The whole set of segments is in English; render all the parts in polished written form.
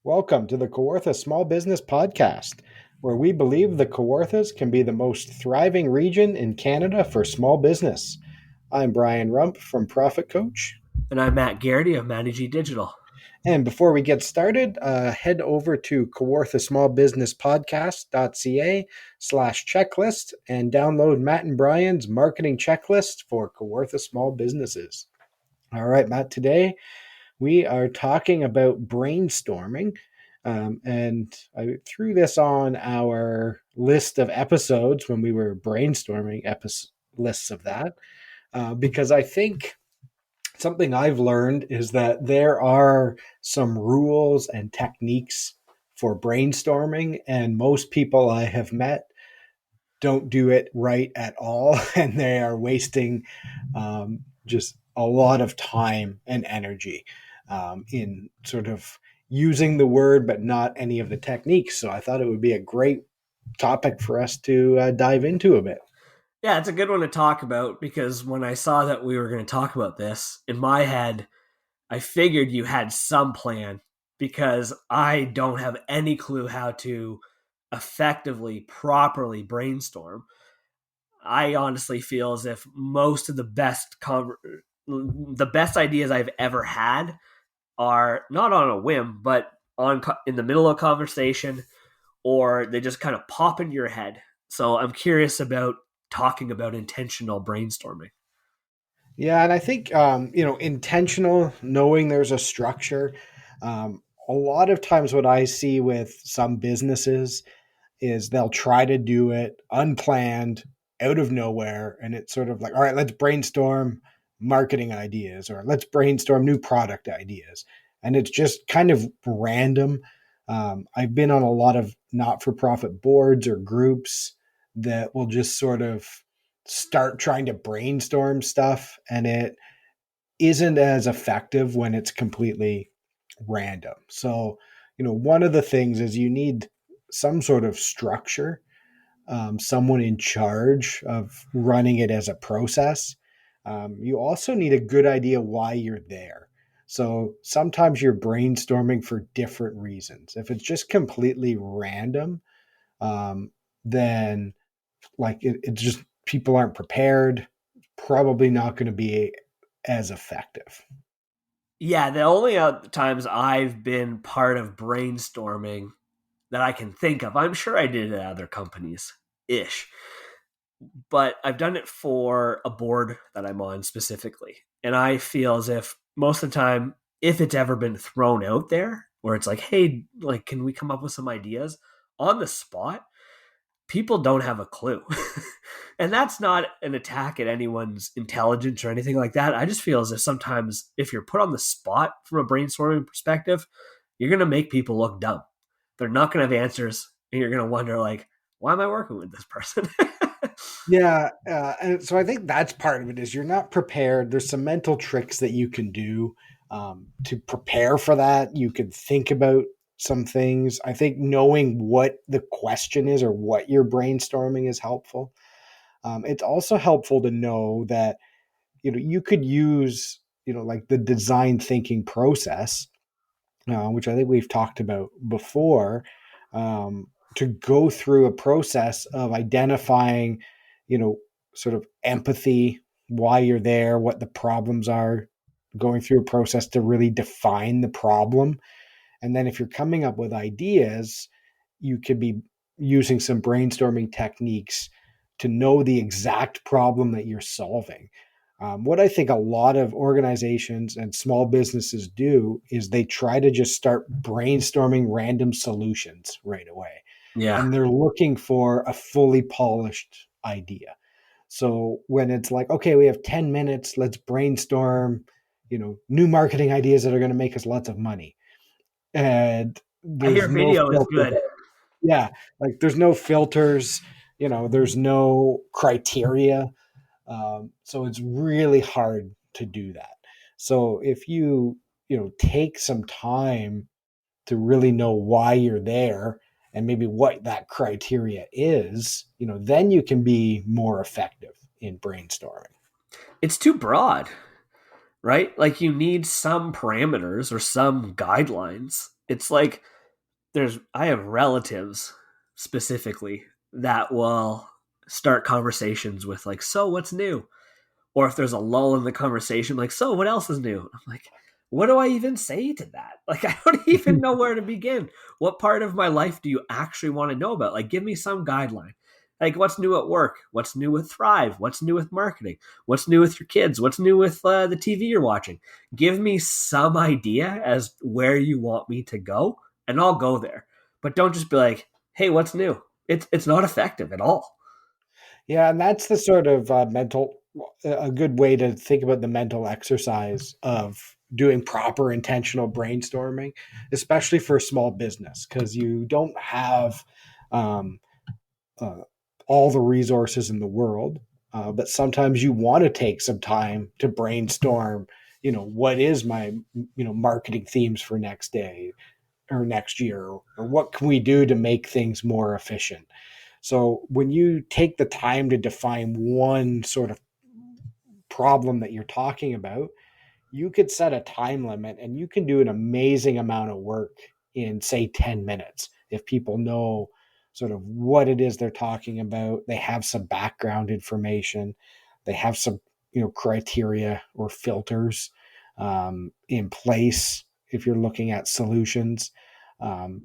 Welcome to the Kawartha Small Business Podcast, where we believe the Kawarthas can be the most thriving region in Canada for small business. I'm Brian Rump from Profit Coach. And I'm Matt Garrity of Managing Digital. And before we get started, head over to Kawartha Small Business Podcast.ca/checklist and download Matt and Brian's marketing checklist for Kawartha small businesses. All right, Matt, today we are talking about brainstorming. And I threw this on our list of episodes when we were brainstorming lists of that, because I think something I've learned is that there are some rules and techniques for brainstorming, and most people I have met don't do it right at all, and they are wasting just a lot of time and energy in sort of using the word, but not any of the techniques. So I thought it would be a great topic for us to dive into a bit. Yeah, it's a good one to talk about because when I saw that we were going to talk about this, in my head, I figured you had some plan because I don't have any clue how to effectively, properly brainstorm. I honestly feel as if most of the best ideas I've ever had are not on a whim, but in the middle of a conversation, or they just kind of pop into your head. So I'm curious about talking about intentional brainstorming. Yeah, and I think intentional, knowing there's a structure. A lot of times, what I see with some businesses is they'll try to do it unplanned, out of nowhere, and it's sort of like, all right, let's brainstorm marketing ideas, or let's brainstorm new product ideas, and it's just kind of random. I've been on a lot of not-for-profit boards or groups that will just sort of start trying to brainstorm stuff, and it isn't as effective when it's completely random. So, one of the things is you need some sort of structure, someone in charge of running it as a process. You also need a good idea why you're there. So sometimes you're brainstorming for different reasons. If it's just completely random, then it just people aren't prepared, probably not going to be as effective. Yeah, the only times I've been part of brainstorming that I can think of, I'm sure I did it at other companies ish, but I've done it for a board that I'm on specifically. And I feel as if most of the time, if it's ever been thrown out there, where it's like, hey, like, can we come up with some ideas on the spot? People don't have a clue. And that's not an attack at anyone's intelligence or anything like that. I just feel as if sometimes if you're put on the spot from a brainstorming perspective, you're going to make people look dumb. They're not going to have answers, and you're going to wonder, like, why am I working with this person? Yeah, and so I think that's part of it is you're not prepared. There's some mental tricks that you can do to prepare for that. You can think about some things. I think knowing what the question is or what you're brainstorming is helpful. It's also helpful to know that you could use like the design thinking process, which I think we've talked about before, to go through a process of identifying, you know, sort of empathy, why you're there, what the problems are, going through a process to really define the problem. And then if you're coming up with ideas, you could be using some brainstorming techniques to know the exact problem that you're solving. What I think a lot of organizations and small businesses do is they try to just start brainstorming random solutions right away. Yeah. And they're looking for a fully polished idea. So when it's like, okay, we have 10 minutes, let's brainstorm, new marketing ideas that are going to make us lots of money. And I hear there's no video is filter. good. Yeah, like there's no filters, there's no criteria. So it's really hard to do that. So if you take some time to really know why you're there and maybe what that criteria is, then you can be more effective in brainstorming. It's too broad, right? Like you need some parameters or some guidelines. It's like I have relatives specifically that will start conversations with like, so what's new? Or if there's a lull in the conversation, like, so what else is new? I'm like, what do I even say to that? Like, I don't even know where to begin. What part of my life do you actually want to know about? Like, give me some guideline. Like, what's new at work? What's new with Thrive? What's new with marketing? What's new with your kids? What's new with the TV you're watching? Give me some idea as where you want me to go, and I'll go there. But don't just be like, hey, what's new? It's not effective at all. Yeah, and that's the sort of mental, a good way to think about the mental exercise of doing proper intentional brainstorming, especially for a small business, because you don't have um, uh, all the resources in the world, but sometimes you want to take some time to brainstorm. What is my marketing themes for next day or next year, or what can we do to make things more efficient? So when you take the time to define one sort of problem that you're talking about, you could set a time limit and you can do an amazing amount of work in, say, 10 minutes. If people know sort of what it is they're talking about, they have some background information, they have some criteria or filters in place. If you're looking at solutions,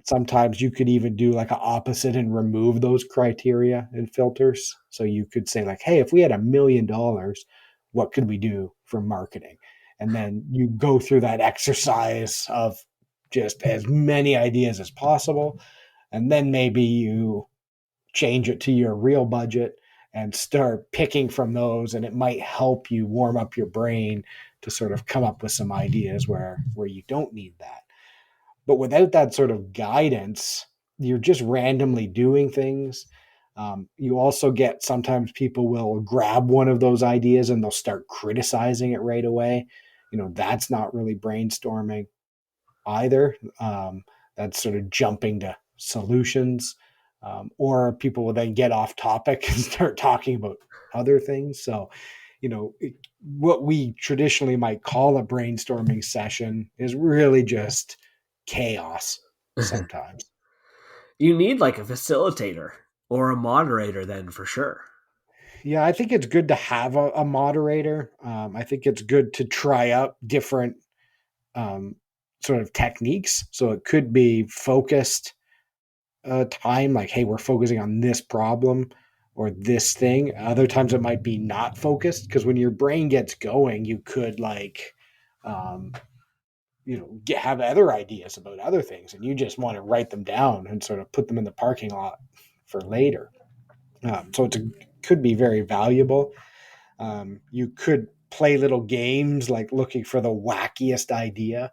sometimes you could even do like an opposite and remove those criteria and filters. So you could say like, hey, if we had $1 million, what could we do for marketing? And then you go through that exercise of just as many ideas as possible, and then maybe you change it to your real budget and start picking from those, and it might help you warm up your brain to sort of come up with some ideas where you don't need that. But without that sort of guidance, you're just randomly doing things. You also get, sometimes people will grab one of those ideas and they'll start criticizing it right away. That's not really brainstorming either. That's sort of jumping to solutions. Or people will then get off topic and start talking about other things. So, what we traditionally might call a brainstorming session is really just chaos sometimes. You need like a facilitator or a moderator then for sure. Yeah, I think it's good to have a moderator. I think it's good to try out different um, sort of techniques. So it could be focused time, like, hey, we're focusing on this problem or this thing. Other times it might be not focused, because when your brain gets going, you could like, um, have other ideas about other things, and you just want to write them down and sort of put them in the parking lot for later. So could be very valuable. You could play little games like looking for the wackiest idea.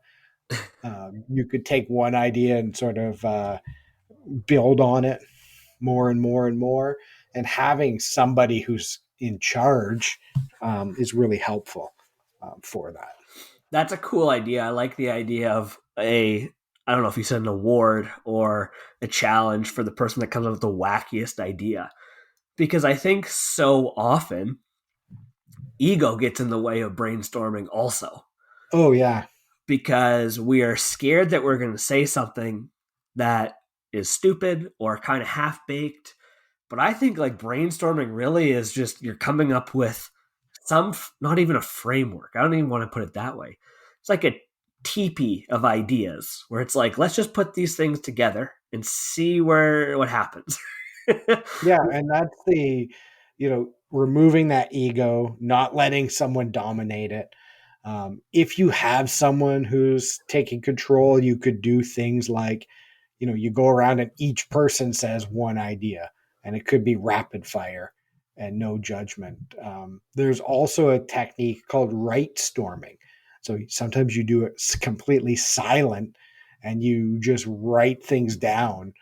You could take one idea and sort of build on it more and more and more. And having somebody who's in charge is really helpful for that. That's a cool idea. I like the idea of I don't know if you said an award or a challenge for the person that comes up with the wackiest idea. Because I think so often ego gets in the way of brainstorming also. Oh, yeah. Because we are scared that we're going to say something that is stupid or kind of half baked. But I think like brainstorming really is just you're coming up with not even a framework. I don't even want to put it that way. It's like a teepee of ideas where it's like, let's just put these things together and see what happens. Yeah. And that's removing that ego, not letting someone dominate it. If you have someone who's taking control, you could do things like, you go around and each person says one idea, and it could be rapid fire and no judgment. There's also a technique called right storming. So sometimes you do it completely silent and you just write things down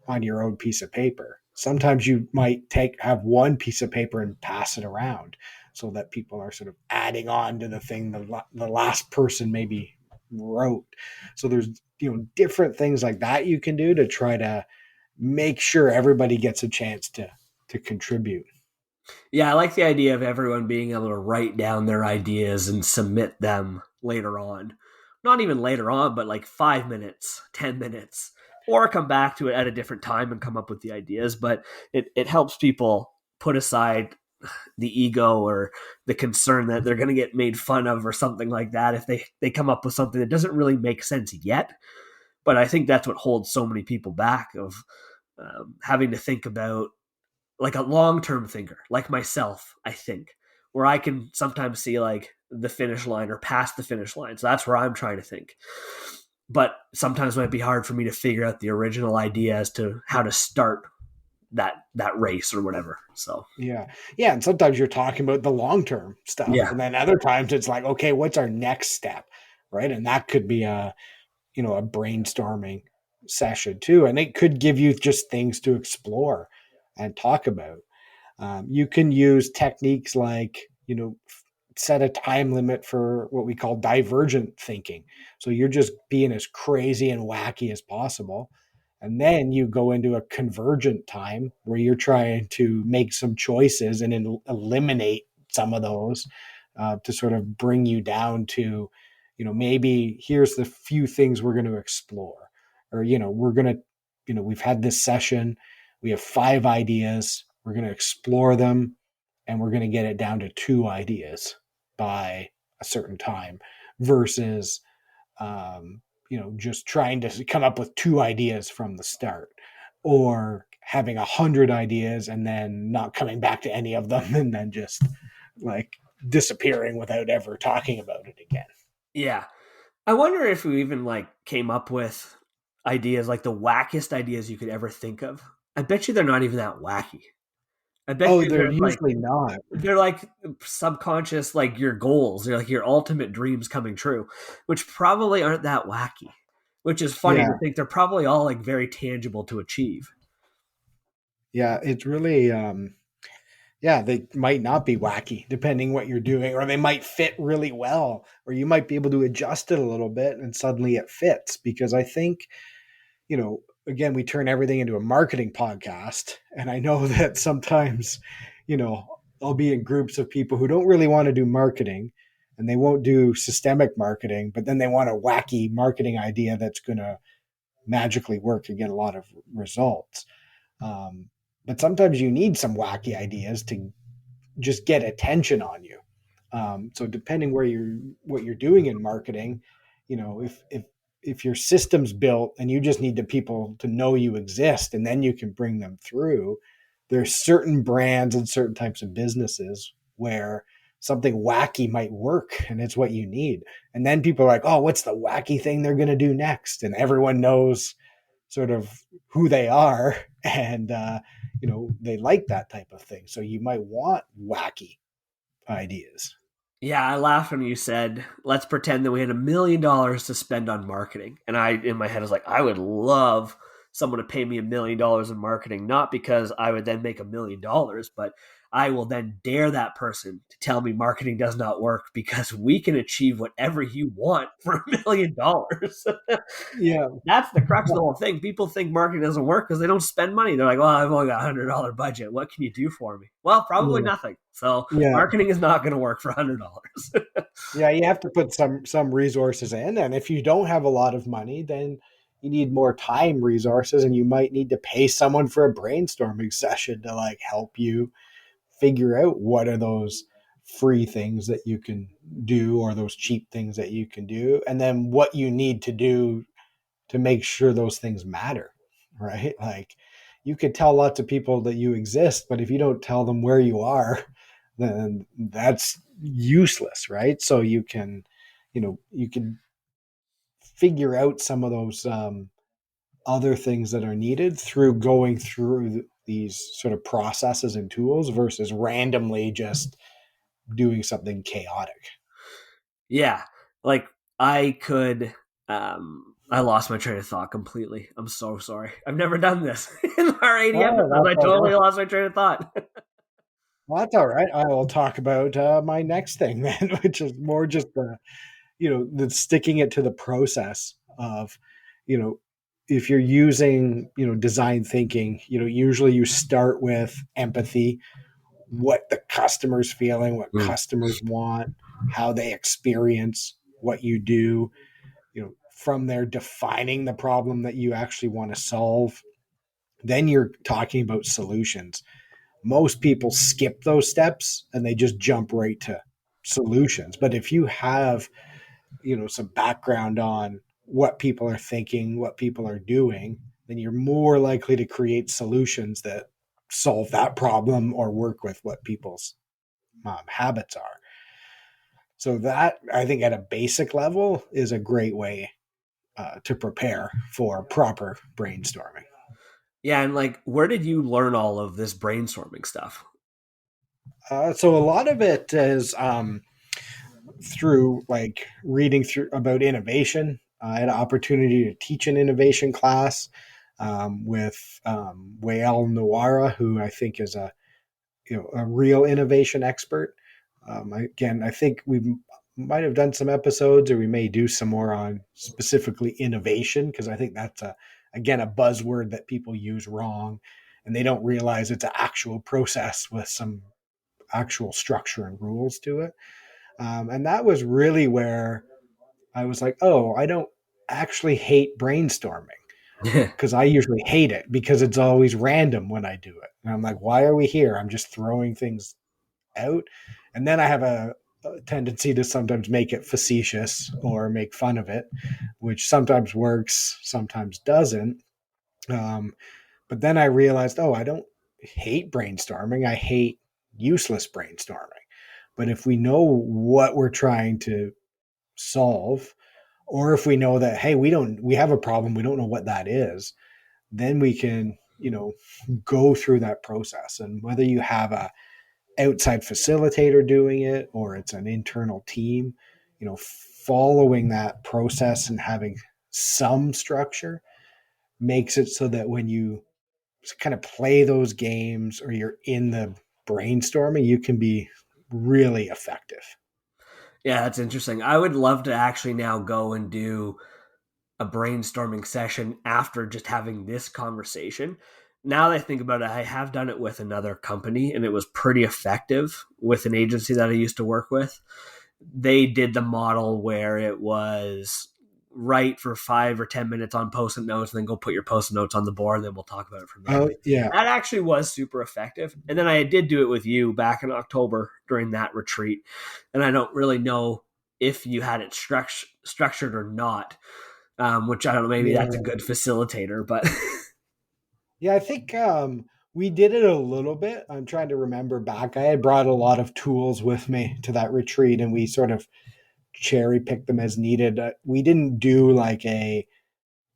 on your own piece of paper. Sometimes you might have one piece of paper and pass it around so that people are sort of adding on to the thing the last person maybe wrote. So there's different things like that you can do to try to make sure everybody gets a chance to contribute. Yeah, I like the idea of everyone being able to write down their ideas and submit them later on. Not even later on, but like 5 minutes, 10 minutes. or come back to it at a different time and come up with the ideas. But it helps people put aside the ego or the concern that they're going to get made fun of or something like that if they come up with something that doesn't really make sense yet. But I think that's what holds so many people back of having to think about, like, a long-term thinker like myself, I think, where I can sometimes see like the finish line or past the finish line. So that's where I'm trying to think. But sometimes it might be hard for me to figure out the original idea as to how to start that race or whatever. So Yeah. Yeah. And sometimes you're talking about the long term stuff. yeah, And then other times it's like, okay, what's our next step? Right. And that could be a brainstorming session too. And it could give you just things to explore and talk about. You can use techniques like, set a time limit for what we call divergent thinking. So you're just being as crazy and wacky as possible. And then you go into a convergent time where you're trying to make some choices and eliminate some of those to sort of bring you down to, maybe here's the few things we're going to explore. Or, we're going to, we've had this session, we have 5 ideas, we're going to explore them, and we're going to get it down to 2 ideas by a certain time versus just trying to come up with 2 ideas from the start, or having 100 ideas and then not coming back to any of them and then just like disappearing without ever talking about it again. yeah. I wonder if we even like came up with ideas like the wackiest ideas you could ever think of. I bet you they're not even that wacky. I bet Oh, you they're usually not. they're like subconscious, like your goals. They're like your ultimate dreams coming true, which probably aren't that wacky. Which is funny to Yeah. think they're probably all like very tangible to achieve. Yeah. It's really, yeah, they might not be wacky depending what you're doing, or they might fit really well, or you might be able to adjust it a little bit and suddenly it fits. Because I think, again, we turn everything into a marketing podcast. And I know that sometimes, I'll be in groups of people who don't really want to do marketing and they won't do systemic marketing, but then they want a wacky marketing idea that's going to magically work and get a lot of results. But sometimes you need some wacky ideas to just get attention on you. So depending where you're what you're doing in marketing, if your system's built and you just need the people to know you exist and then you can bring them through, there's certain brands and certain types of businesses where something wacky might work and it's what you need. And then people are like, oh, what's the wacky thing they're going to do next? And everyone knows sort of who they are and they like that type of thing, so you might want wacky ideas. Yeah, I laughed when you said, let's pretend that we had $1 million to spend on marketing. And I, in my head, was like, I would love someone to pay me $1 million in marketing, not because I would then make $1 million, but I will then dare that person to tell me marketing does not work because we can achieve whatever you want for $1 million. Yeah. That's the crux of the whole thing. People think marketing doesn't work because they don't spend money. They're like, well, I've only got $100 budget. What can you do for me? Well, probably Yeah. nothing. So Yeah. marketing is not going to work for $100. Yeah, you have to put some resources in, and if you don't have a lot of money, then you need more time resources, and you might need to pay someone for a brainstorming session to like help you figure out what are those free things that you can do or those cheap things that you can do, and then what you need to do to make sure those things matter, right? Like you could tell lots of people that you exist, but if you don't tell them where you are, then that's useless, right? So you can figure out some of those other things that are needed through going through these sort of processes and tools versus randomly just doing something chaotic. Yeah. Like I could I lost my train of thought completely. I'm so sorry. I've never done this. In our 80 Oh, episodes, that's I all totally right. lost my train of thought. Well, that's all right. I will talk about my next thing then, which is more just the sticking it to the process of, you know, if you're using, design thinking, usually you start with empathy, what the customer's feeling, what Mm. customers want, how they experience what you do, from there defining the problem that you actually want to solve, then you're talking about solutions. Most people skip those steps and they just jump right to solutions. But if you have, some background on what people are thinking, what people are doing, then you're more likely to create solutions that solve that problem or work with what people's habits are. So that, I think, at a basic level is a great way to prepare for proper brainstorming. Yeah, and like, where did you learn all of this brainstorming stuff? So a lot of it is through like reading through about innovation. I had an opportunity to teach an innovation class with Wael Nawara, who I think is a real innovation expert. I think we might have done some episodes, or we may do some more on specifically innovation, because I think that's a buzzword that people use wrong, and they don't realize it's an actual process with some actual structure and rules to it. And that was really where I was like, oh, I don't actually hate brainstorming, because I usually hate it because it's always random when I do it. And I'm like, why are we here? I'm just throwing things out. And then I have a tendency to sometimes make it facetious or make fun of it, which sometimes works, sometimes doesn't. Um, but then I realized, oh, I don't hate brainstorming. I hate useless brainstorming. But if we know what we're trying to solve, or if we know that, hey, we have a problem, we don't know what that is, then we can, go through that process. And whether you have a outside facilitator doing it or it's an internal team, following that process and having some structure makes it so that when you kind of play those games or you're in the brainstorming, you can be really effective. Yeah, that's interesting. I would love to actually now go and do a brainstorming session after just having this conversation. Now that I think about it, I have done it with another company and it was pretty effective with an agency that I used to work with. They did the model where it was write for 5 or 10 minutes on post-it notes and then go put your post-it notes on the board and then we'll talk about it from there. Oh But yeah. that actually was super effective. And then I did do it with you back in October during that retreat. And I don't really know if you had it structured or not, which I don't know, maybe that's a Yeah. good facilitator, but Yeah, I think we did it a little bit. I'm trying to remember back. I had brought a lot of tools with me to that retreat, and we sort of cherry picked them as needed. We didn't do like a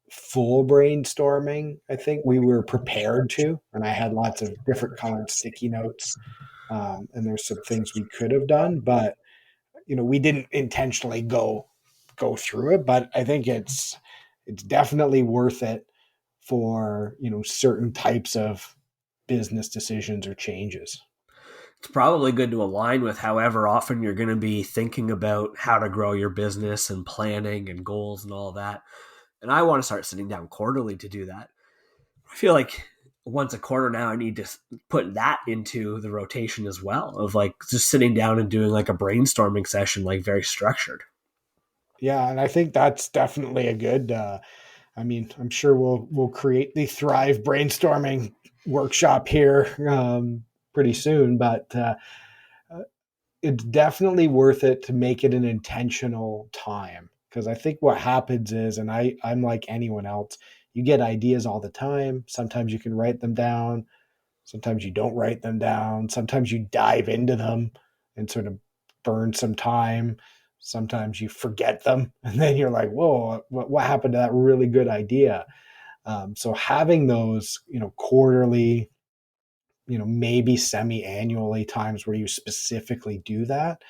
full brainstorming. I think we were prepared to, and I had lots of different colored sticky notes. And there's some things we could have done, but we didn't intentionally go through it. But I think it's definitely worth it for certain types of business decisions or changes. it's probably good to align with however often you're going to be thinking about how to grow your business and planning and goals and all that. And I want to start sitting down quarterly to do that. I feel like once a quarter now, I need to put that into the rotation as well of like just sitting down and doing like a brainstorming session, like very structured. Yeah, and I think that's definitely a good. I mean, I'm sure we'll create the Thrive brainstorming workshop here pretty soon, but it's definitely worth it to make it an intentional time, because I think what happens is, and I'm like anyone else, you get ideas all the time. Sometimes you can write them down. Sometimes you don't write them down. Sometimes you dive into them and sort of burn some time. Sometimes you forget them. And then you're like, whoa, what happened to that really good idea? So having those, quarterly, maybe semi-annually times where you specifically do that,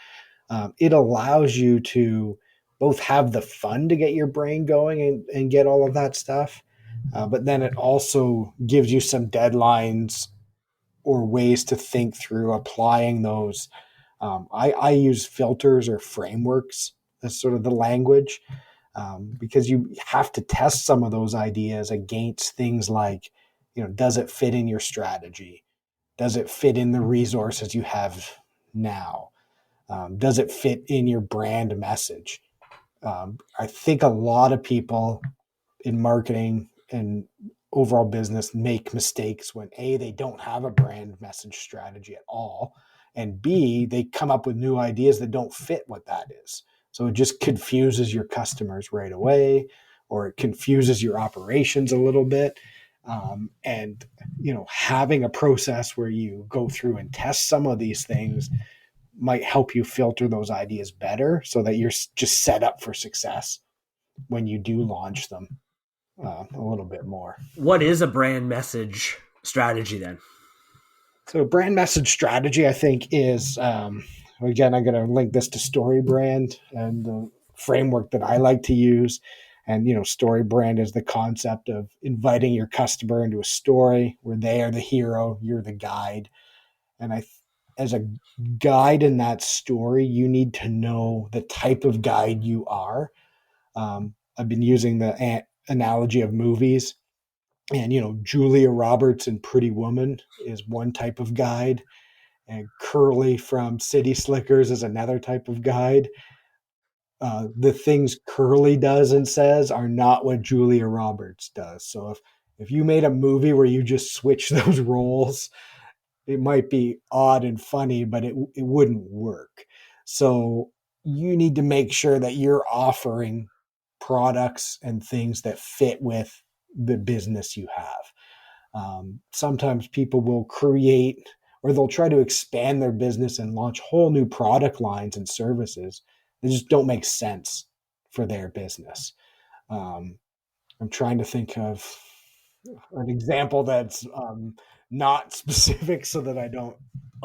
it allows you to both have the fun to get your brain going and get all of that stuff. But then it also gives you some deadlines or ways to think through applying those. I use filters or frameworks as sort of the language, because you have to test some of those ideas against things like, does it fit in your strategy? Does it fit in the resources you have now? Does it fit in your brand message? I think a lot of people in marketing and overall business make mistakes when A, they don't have a brand message strategy at all, and B, they come up with new ideas that don't fit what that is. So it just confuses your customers right away, or it confuses your operations a little bit. And having a process where you go through and test some of these things might help you filter those ideas better so that you're just set up for success when you do launch them a little bit more. What is a brand message strategy then? So, brand message strategy, I think, is again, I'm going to link this to Story Brand and the framework that I like to use. And, Story Brand is the concept of inviting your customer into a story where they are the hero, you're the guide. And as a guide in that story, you need to know the type of guide you are. I've been using the analogy of movies. And, Julia Roberts in Pretty Woman is one type of guide, and Curly from City Slickers is another type of guide. The things Curly does and says are not what Julia Roberts does. So if you made a movie where you just switch those roles, it might be odd and funny, but it wouldn't work. So you need to make sure that you're offering products and things that fit with the business you have. Sometimes people will create or they'll try to expand their business and launch whole new product lines and services that just don't make sense for their business. Um, I'm trying to think of an example that's not specific so that I don't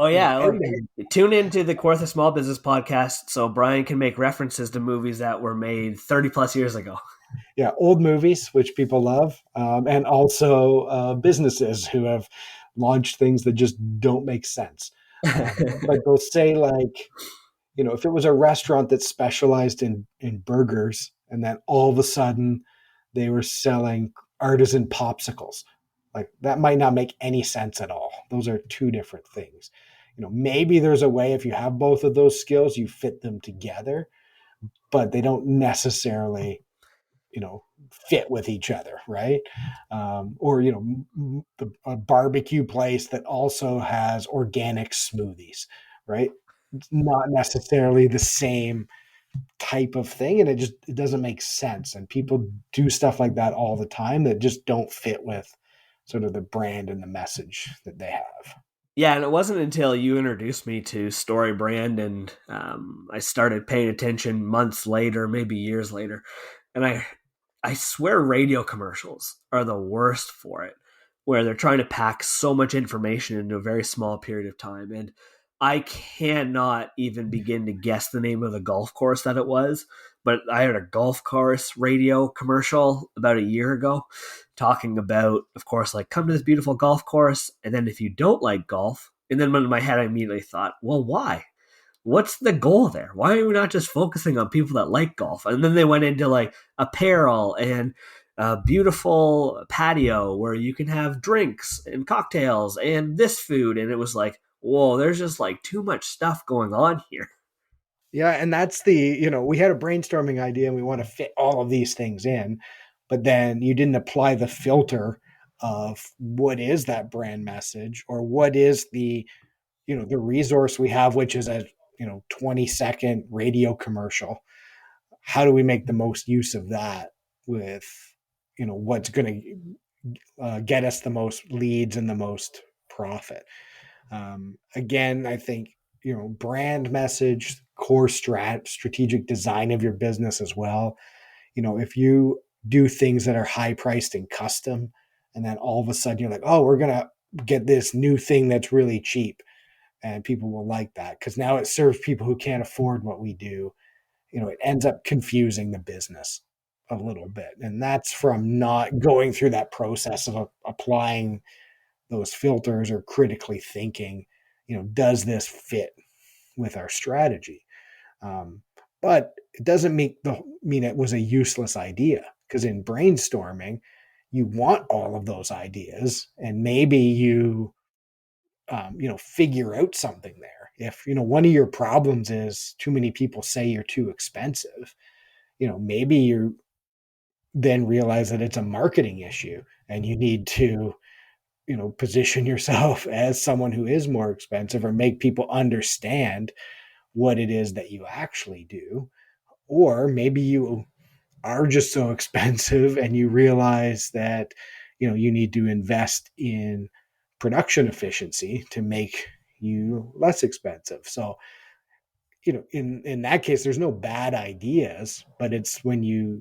Oh yeah, offend look, anyone. tune into the Quarther Small Business podcast so Brian can make references to movies that were made 30 plus years ago. Yeah, old movies, which people love, and also businesses who have launched things that just don't make sense. But they'll say like, if it was a restaurant that specialized in burgers, and then all of a sudden they were selling artisan popsicles, like that might not make any sense at all. Those are two different things. Maybe there's a way if you have both of those skills, you fit them together, but they don't necessarily fit with each other, right? Or a barbecue place that also has organic smoothies, right? It's not necessarily the same type of thing, and it doesn't make sense. And people do stuff like that all the time that just don't fit with sort of the brand and the message that they have. Yeah, and it wasn't until you introduced me to Story Brand and I started paying attention months later, maybe years later, and I swear radio commercials are the worst for it, where they're trying to pack so much information into a very small period of time. And I cannot even begin to guess the name of the golf course that it was, but I heard a golf course radio commercial about a year ago talking about, of course, like come to this beautiful golf course. And then if you don't like golf, and then in my head, I immediately thought, well, why? What's the goal there? Why are we not just focusing on people that like golf? And then they went into like apparel and a beautiful patio where you can have drinks and cocktails and this food. And it was like, whoa, there's just like too much stuff going on here. Yeah, and that's we had a brainstorming idea and we want to fit all of these things in, but then you didn't apply the filter of what is that brand message or what is the resource we have, which is a 20-second radio commercial. How do we make the most use of that with what's going to get us the most leads and the most profit? Again, I think brand message, core strategic design of your business as well. If you do things that are high priced and custom, and then all of a sudden you're like, oh, we're gonna get this new thing that's really cheap, and people will like that because now it serves people who can't afford what we do. It ends up confusing the business a little bit, and that's from not going through that process of applying those filters or critically thinking, does this fit with our strategy? Um, but it doesn't mean it was a useless idea because in brainstorming, you want all of those ideas, and maybe you figure out something there. If one of your problems is too many people say you're too expensive, maybe you then realize that it's a marketing issue and you need to, position yourself as someone who is more expensive, or make people understand what it is that you actually do. Or maybe you are just so expensive and you realize that, you need to invest in production efficiency to make you less expensive. So, in that case, there's no bad ideas, but it's when you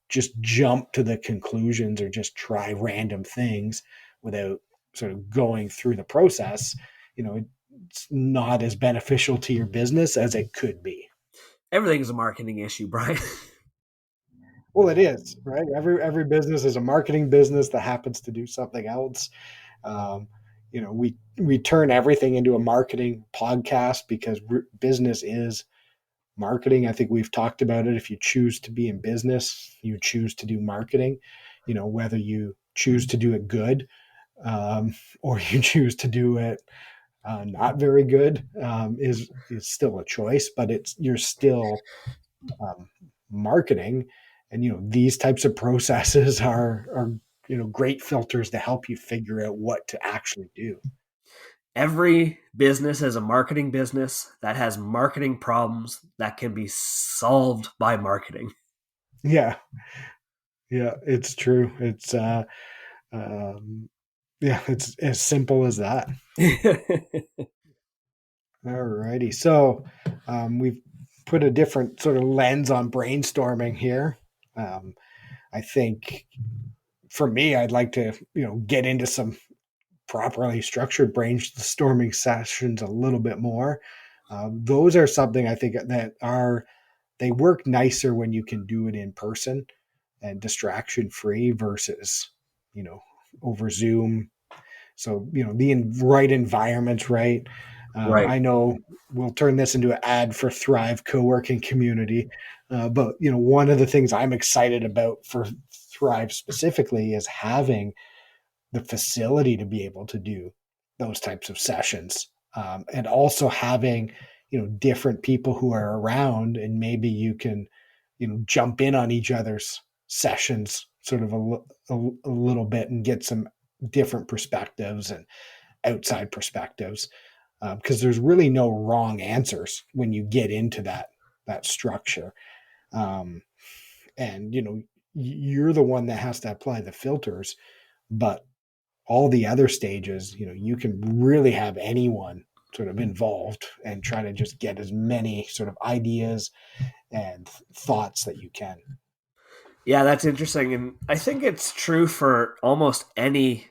just jump to the conclusions or just try random things without sort of going through the process, it's not as beneficial to your business as it could be. Everything's a marketing issue, Brian. Well, it is, right? Every business is a marketing business that happens to do something else. Um, we turn everything into a marketing podcast because business is marketing. I think we've talked about it. If you choose to be in business, you choose to do marketing. Whether you choose to do it good, or you choose to do it not very good, is still a choice. But you're still um, marketing, and these types of processes are great filters to help you figure out what to actually do. Every business is a marketing business that has marketing problems that can be solved by marketing. Yeah, yeah, it's true. Um, yeah, it's as simple as that. Alrighty, so we've put a different sort of lens on brainstorming here. Um, I think for me, I'd like to get into some properly structured brainstorming sessions a little bit more. Those are something I think that they work nicer when you can do it in person and distraction free versus you know over Zoom. So the right environment, right? Right. I know we'll turn this into an ad for Thrive co-working community, but one of the things I'm excited about for Thrive specifically is having the facility to be able to do those types of sessions, and also having different people who are around, and maybe you can jump in on each other's sessions sort of a little bit and get some different perspectives and outside perspectives, because there's really no wrong answers when you get into that structure, um, and you're the one that has to apply the filters, but all the other stages, you can really have anyone sort of involved and try to just get as many sort of ideas and thoughts that you can. Yeah, that's interesting. And I think it's true for almost any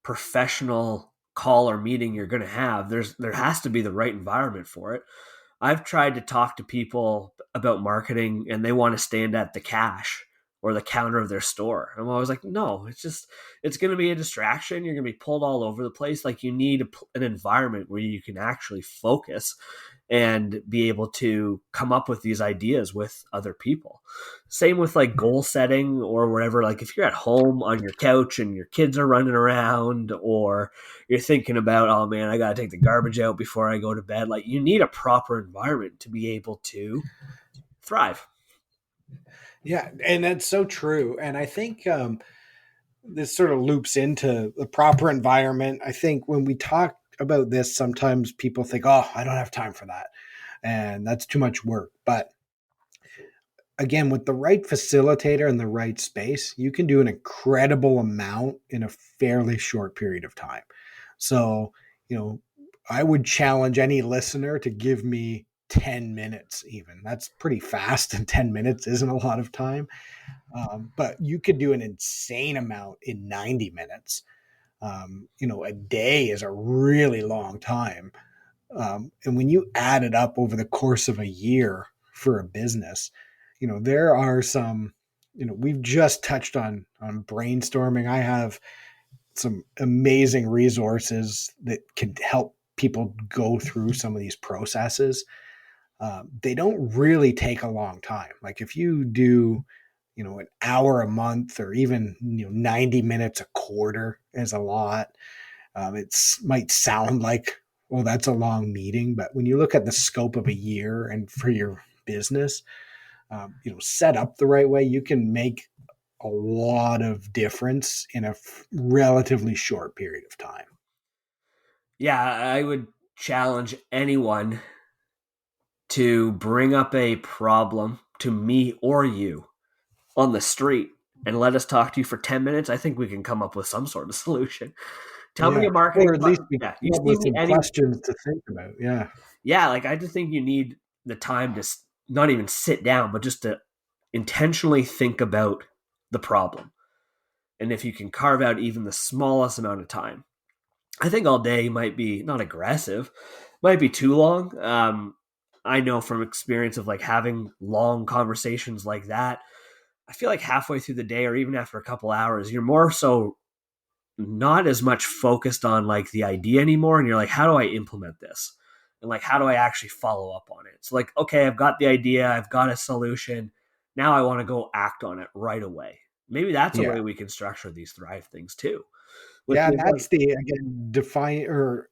professional call or meeting you're going to have. There has to be the right environment for it. I've tried to talk to people about marketing and they want to stand at the cash or the counter of their store. I'm always like, no, it's going to be a distraction. You're going to be pulled all over the place. Like you need an environment where you can actually focus and be able to come up with these ideas with other people. Same with like goal setting or wherever. Like if you're at home on your couch and your kids are running around, or you're thinking about, oh man, I got to take the garbage out before I go to bed. Like you need a proper environment to be able to thrive. Yeah, and that's so true. And I think this sort of loops into the proper environment. I think when we talk about this, sometimes people think, oh, I don't have time for that. And that's too much work. But again, with the right facilitator and the right space, you can do an incredible amount in a fairly short period of time. So, I would challenge any listener to give me 10 minutes, even. That's pretty fast, and 10 minutes isn't a lot of time. But you could do an insane amount in 90 minutes. A day is a really long time. And when you add it up over the course of a year for a business, there are some, we've just touched on brainstorming. I have some amazing resources that can help people go through some of these processes. They don't really take a long time. Like if you do, an hour a month, or even 90 minutes a quarter is a lot. It's might sound like, well, that's a long meeting, but when you look at the scope of a year and for your business, set up the right way, you can make a lot of difference in a relatively short period of time. Yeah, I would challenge anyone to bring up a problem to me or you on the street and let us talk to you for 10 minutes. I think we can come up with some sort of solution. Tell me Yeah, a marketing or at least we yeah, you come up see with me some any questions to think about. Yeah, yeah, like I just think you need the time to not even sit down, but just to intentionally think about the problem. And if you can carve out even the smallest amount of time, I think all day might be not aggressive, might be too long. I know from experience of like having long conversations like that, I feel like halfway through the day or even after a couple hours, you're more so not as much focused on like the idea anymore. And you're like, how do I implement this? And like, how do I actually follow up on it? It's like, okay, I've got the idea, I've got a solution. Now I want to go act on it right away. Maybe that's a yeah, way we can structure these Thrive things too. Which yeah, and is like, that's the again define or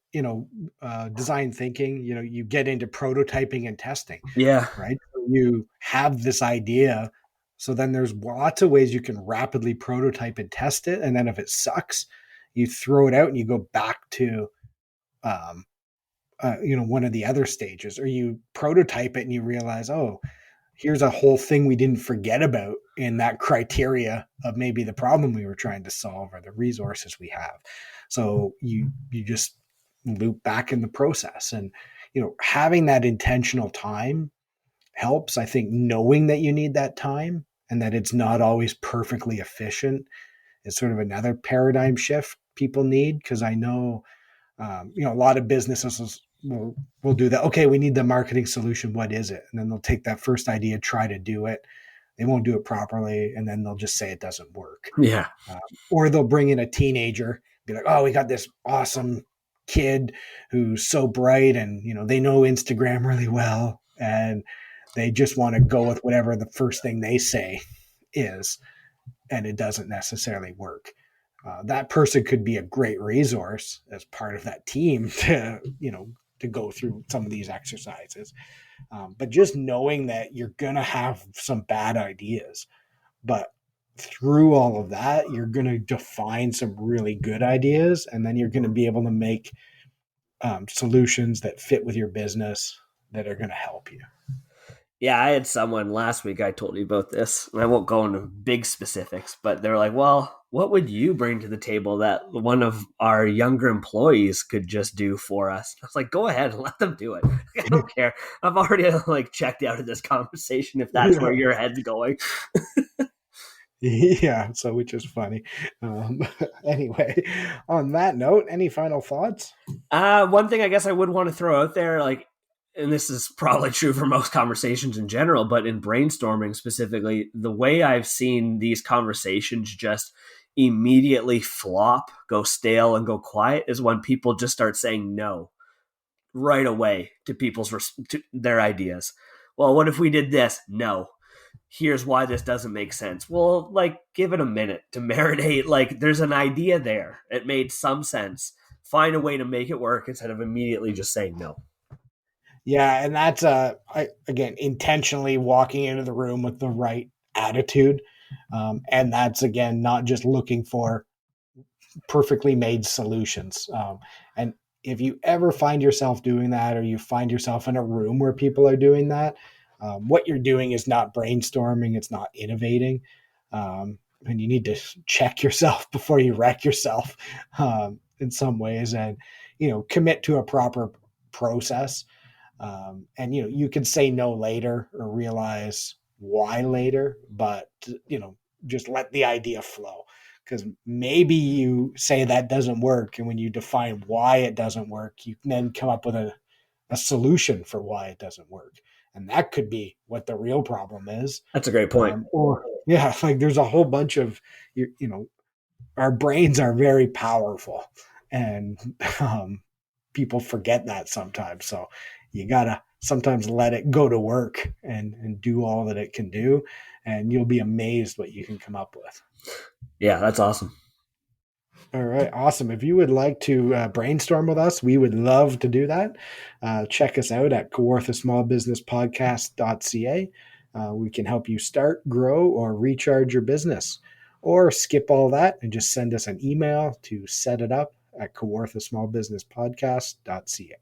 design thinking. You get into prototyping and testing, yeah, right? So you have this idea, so then there's lots of ways you can rapidly prototype and test it, and then if it sucks, you throw it out and you go back to um, one of the other stages, or you prototype it and you realize, oh, here's a whole thing we didn't forget about in that criteria of maybe the problem we were trying to solve or the resources we have. So you just loop back in the process, and having that intentional time helps. I think knowing that you need that time and that it's not always perfectly efficient is sort of another paradigm shift people need, because I know a lot of businesses will do that. Okay, we need the marketing solution. What is it? And then they'll take that first idea, try to do it. They won't do it properly, and then they'll just say it doesn't work. yeah, Um, or they'll bring in a teenager, be like, "Oh, we got this awesome kid who's so bright, and they know Instagram really well, and they just want to go with whatever the first thing they say is, and it doesn't necessarily work." That person could be a great resource as part of that team to go through some of these exercises. But just knowing that you're going to have some bad ideas, but through all of that, you're going to define some really good ideas, and then you're going to be able to make solutions that fit with your business that are going to help you. yeah. I had someone last week. I told you about this, and I won't go into big specifics, but they're like, "Well, what would you bring to the table that one of our younger employees could just do for us?" I was like, "Go ahead and let them do it. I don't care. I've already like checked out of this conversation if that's where Yeah. your head's going." Yeah, so which is funny. Um, anyway, on that note, any final thoughts? One thing I guess I would want to throw out there, like, and this is probably true for most conversations in general, but in brainstorming specifically, the way I've seen these conversations just immediately flop, go stale, and go quiet is when people just start saying no right away to to their ideas. Well, what if we did this? No. Here's why this doesn't make sense. Well, like, give it a minute to marinate. Like, there's an idea there. It made some sense. Find a way to make it work instead of immediately just saying no. Yeah, and that's again intentionally walking into the room with the right attitude, and that's again not just looking for perfectly made solutions. And if you ever find yourself doing that, or you find yourself in a room where people are doing that, what you're doing is not brainstorming, it's not innovating. And you need to check yourself before you wreck yourself in some ways, and commit to a proper process. And you can say no later or realize why later, but just let the idea flow, because maybe you say that doesn't work, and when you define why it doesn't work, you can then come up with a solution for why it doesn't work, and that could be what the real problem is. That's a great point. Or yeah, like there's a whole bunch of our brains are very powerful, and people forget that sometimes. So you gotta sometimes let it go to work and do all that it can do, and you'll be amazed what you can come up with. Yeah, that's awesome. All right, awesome. If you would like to brainstorm with us, we would love to do that. Check us out at kawarthasmallbusinesspodcast.ca. We can help you start, grow, or recharge your business. Or skip all that and just send us an email to set it up at kawarthasmallbusinesspodcast.ca.